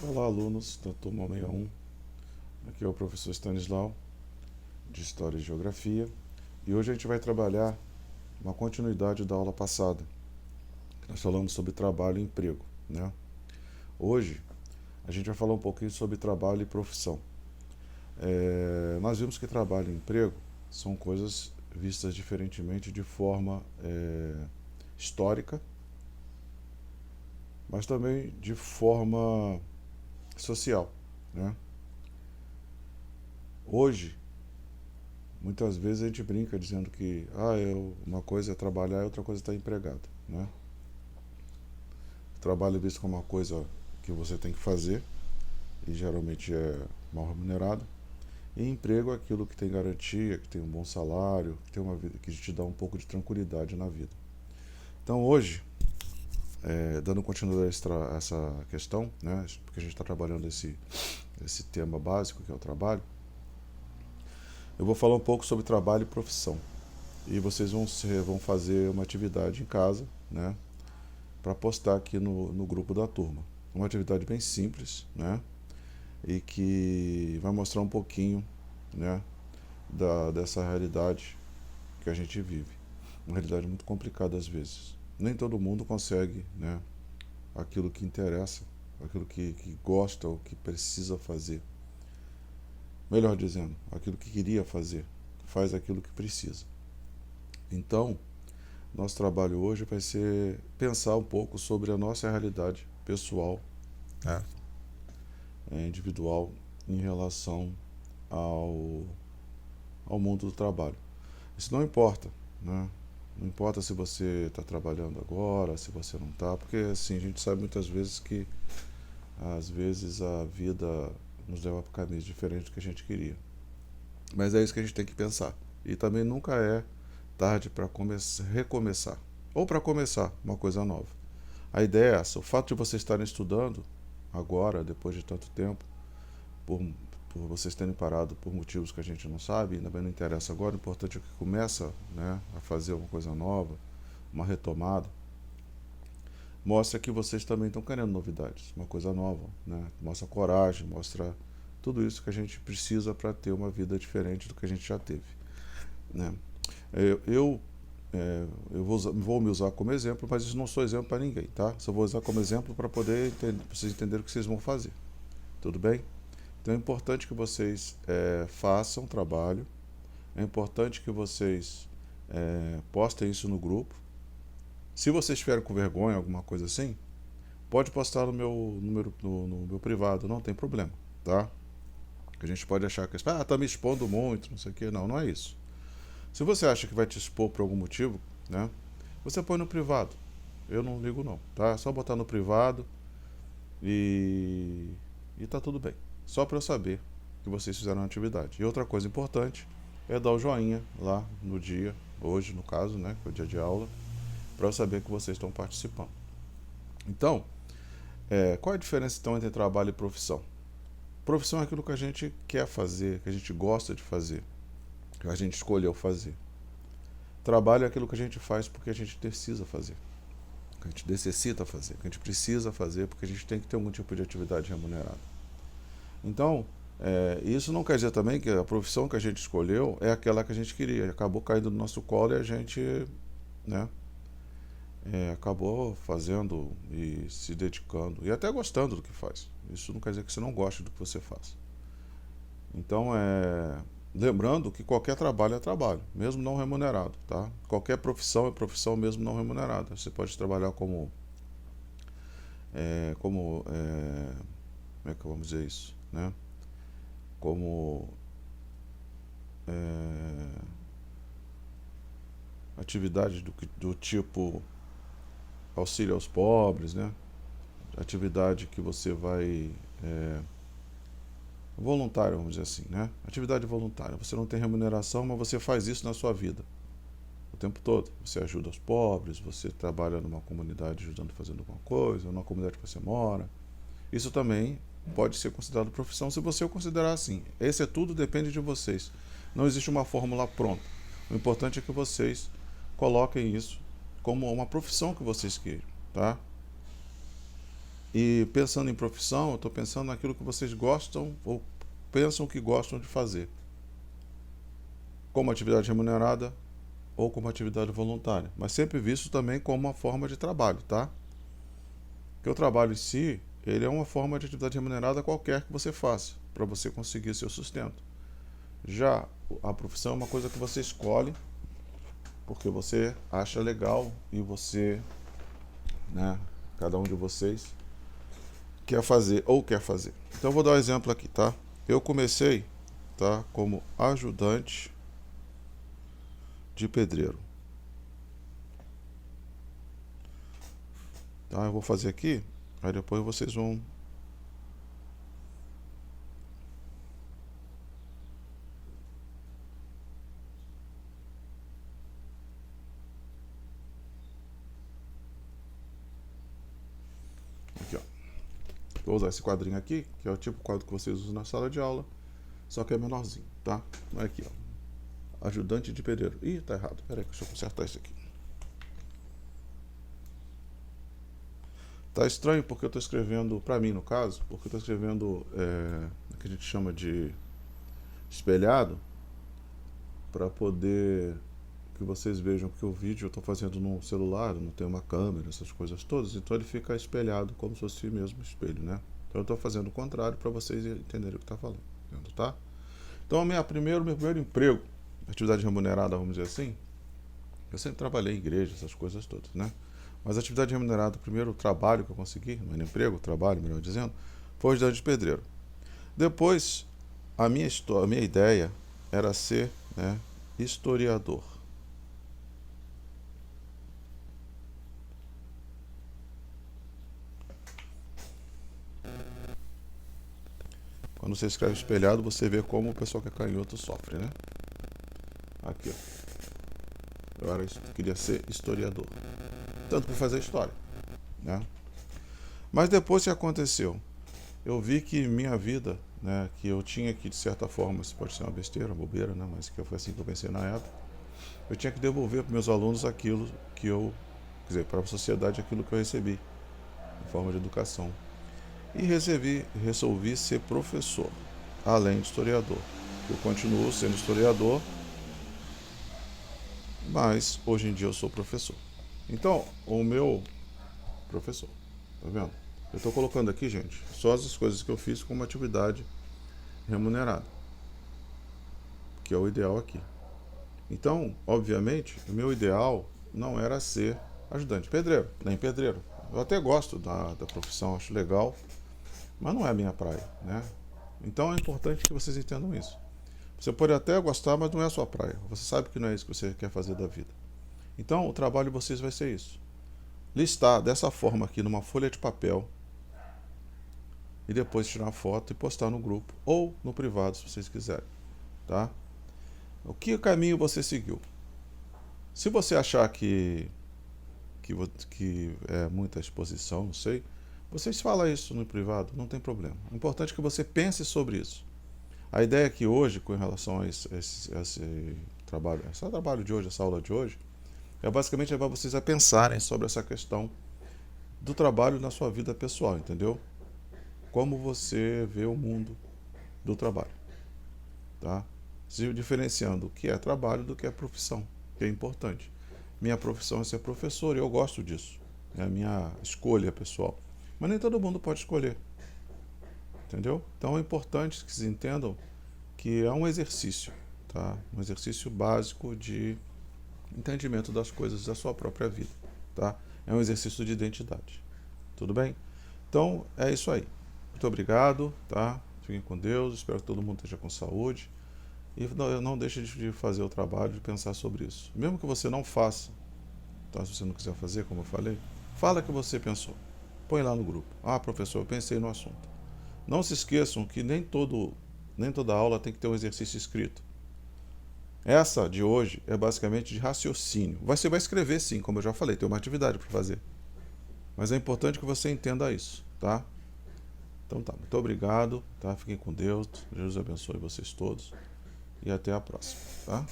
Olá, alunos da turma 61. Aqui é o professor Stanislau, de História e Geografia, e hoje a gente vai trabalhar uma continuidade da aula passada, que nós falamos sobre trabalho e emprego, né? Hoje a gente vai falar um pouquinho sobre trabalho e profissão. Nós vimos que trabalho e emprego são coisas vistas diferentemente de forma histórica, mas também de forma social, né? Hoje, muitas vezes a gente brinca dizendo que uma coisa é trabalhar e outra coisa é estar empregado, né? Trabalho é visto como uma coisa que você tem que fazer e geralmente é mal remunerado. E emprego é aquilo que tem garantia, que tem um bom salário, que tem uma vida que te dá um pouco de tranquilidade na vida. Então hoje, dando continuidade a essa questão, né? Porque a gente está trabalhando esse tema básico que é o trabalho. Eu vou falar um pouco sobre trabalho e profissão. E vocês vão fazer uma atividade em casa, né, para postar aqui no grupo da turma. Uma atividade bem simples, né, e que vai mostrar um pouquinho, né, dessa realidade que a gente vive. Uma realidade muito complicada às vezes. Nem todo mundo consegue, né, aquilo que interessa, aquilo que gosta ou que precisa fazer. Melhor dizendo, aquilo que queria fazer, faz aquilo que precisa. Então, nosso trabalho hoje vai ser pensar um pouco sobre a nossa realidade pessoal, né, individual, em relação ao, ao mundo do trabalho. Isso não importa, né? Não importa se você está trabalhando agora, se você não está, porque assim, a gente sabe muitas vezes que às vezes a vida nos leva para caminhos diferentes do que a gente queria. Mas é isso que a gente tem que pensar. E também nunca é tarde para recomeçar. Ou para começar uma coisa nova. A ideia é essa. O fato de vocês estarem estudando agora, depois de tanto tempo, por vocês terem parado por motivos que a gente não sabe, ainda bem não interessa agora, o importante é que começa, né, a fazer uma coisa nova, uma retomada, mostra que vocês também estão querendo novidades, uma coisa nova, né? Mostra coragem, mostra tudo isso que a gente precisa para ter uma vida diferente do que a gente já teve, né? Eu vou me usar como exemplo, mas isso não sou exemplo para ninguém, tá? Só vou usar como exemplo para poder vocês entenderem o que vocês vão fazer. Tudo bem? Então é importante que vocês façam trabalho, é importante que vocês postem isso no grupo. Se vocês estiverem com vergonha, alguma coisa assim, pode postar no meu número, no meu privado, não tem problema, tá? A gente pode achar que tá me expondo muito, não sei o que. Não, não é isso. Se você acha que vai te expor por algum motivo, né, você põe no privado. Eu não ligo não, tá? É só botar no privado e tá tudo bem. Só para eu saber que vocês fizeram a atividade. E outra coisa importante é dar o joinha lá no dia, hoje no caso, né, que é o dia de aula, para eu saber que vocês estão participando. Então, qual é a diferença então entre trabalho e profissão? Profissão é aquilo que a gente quer fazer, que a gente gosta de fazer, que a gente escolheu fazer. Trabalho é aquilo que a gente faz porque a gente precisa fazer, que a gente necessita fazer, que a gente precisa fazer porque a gente tem que ter algum tipo de atividade remunerada. Então, isso não quer dizer também que a profissão que a gente escolheu é aquela que a gente queria. Acabou caindo no nosso colo e a gente, né, acabou fazendo e se dedicando e até gostando do que faz. Isso não quer dizer que você não goste do que você faz. Então, lembrando que qualquer trabalho é trabalho, mesmo não remunerado, tá? Qualquer profissão é profissão mesmo não remunerada. Você pode trabalhar como como é que vamos dizer isso, né? Como atividade do tipo auxílio aos pobres, né? Atividade que você vai voluntária, vamos dizer assim, né? Atividade voluntária. Você não tem remuneração, mas você faz isso na sua vida o tempo todo. Você ajuda os pobres, você trabalha numa comunidade ajudando, fazendo alguma coisa, numa comunidade que você mora. Isso também pode ser considerado profissão se você o considerar assim. Esse tudo depende de vocês. Não existe uma fórmula pronta. O importante é que vocês coloquem isso como uma profissão que vocês queiram, tá? E pensando em profissão, eu estou pensando naquilo que vocês gostam ou pensam que gostam de fazer, como atividade remunerada ou como atividade voluntária, mas sempre visto também como uma forma de trabalho, tá? Porque o trabalho em si, ele é uma forma de atividade remunerada qualquer que você faça, para você conseguir seu sustento. Já a profissão é uma coisa que você escolhe porque você acha legal e você, né, cada um de vocês quer fazer ou quer fazer. Então eu vou dar um exemplo aqui, tá? Eu comecei, tá, como ajudante de pedreiro. Tá, eu vou fazer aqui, aí depois vocês vão aqui, ó. Vou usar esse quadrinho aqui, que é o tipo de quadro que vocês usam na sala de aula, só que é menorzinho, tá? Olha aqui, ó. Ajudante de pedreiro. Ih, tá errado. Pera aí, deixa eu consertar isso aqui. Tá estranho porque eu tô escrevendo, pra mim no caso, porque eu tô escrevendo o que a gente chama de espelhado, para poder que vocês vejam que o vídeo eu estou fazendo no celular, não tem uma câmera, essas coisas todas, então ele fica espelhado como se fosse mesmo espelho, né? Então eu estou fazendo o contrário para vocês entenderem o que está falando, tá? Então meu primeiro emprego, atividade remunerada, vamos dizer assim, eu sempre trabalhei em igreja, essas coisas todas, né? Mas a atividade remunerada, o primeiro trabalho que eu consegui, não era emprego, trabalho, melhor dizendo, foi ajudante de pedreiro. Depois, a minha ideia era ser, né, historiador. Quando você escreve espelhado, você vê como o pessoal que é canhoto sofre, né? Aqui, ó. Eu queria ser historiador. Tanto para fazer história, né? Mas depois o que aconteceu? Eu vi que minha vida, né, que eu tinha que, de certa forma, isso pode ser uma besteira, uma bobeira, né, mas que foi assim que eu pensei na época, eu tinha que devolver para meus alunos aquilo que eu, quer dizer, para a sociedade aquilo que eu recebi, em forma de educação. E resolvi ser professor, além de historiador. Eu continuo sendo historiador, mas hoje em dia eu sou professor. Então, o meu professor, tá vendo? Eu estou colocando aqui, gente, só as coisas que eu fiz como atividade remunerada, que é o ideal aqui. Então, obviamente, o meu ideal não era ser ajudante pedreiro, nem pedreiro. Eu até gosto da profissão, acho legal, mas não é a minha praia, né? Então é importante que vocês entendam isso. Você pode até gostar, mas não é a sua praia. Você sabe que não é isso que você quer fazer da vida. Então, o trabalho de vocês vai ser isso. Listar dessa forma aqui numa folha de papel e depois tirar uma foto e postar no grupo ou no privado, se vocês quiserem, tá? O que caminho você seguiu? Se você achar que é muita exposição, não sei, vocês falam isso no privado, não tem problema. O importante é que você pense sobre isso. A ideia aqui hoje, com relação a esse trabalho de hoje, essa aula de hoje, é basicamente levar vocês a pensarem sobre essa questão do trabalho na sua vida pessoal, entendeu? Como você vê o mundo do trabalho, tá? Se diferenciando o que é trabalho do que é profissão, que é importante. Minha profissão é ser professor e eu gosto disso. É a minha escolha pessoal. Mas nem todo mundo pode escolher, entendeu? Então é importante que vocês entendam que é um exercício, tá? Um exercício básico de entendimento das coisas da sua própria vida, tá? É um exercício de identidade. Tudo bem? Então, é isso aí. Muito obrigado, tá? Fiquem com Deus, espero que todo mundo esteja com saúde. E não deixe de fazer o trabalho, de pensar sobre isso. Mesmo que você não faça, tá? Se você não quiser fazer, como eu falei, fala que você pensou. Põe lá no grupo. Ah, professor, eu pensei no assunto. Não se esqueçam que nem toda aula tem que ter um exercício escrito. Essa de hoje é basicamente de raciocínio. Você vai escrever sim, como eu já falei, tem uma atividade para fazer. Mas é importante que você entenda isso, tá? Então tá, muito obrigado, tá? Fiquem com Deus, Deus abençoe vocês todos e até a próxima, tá?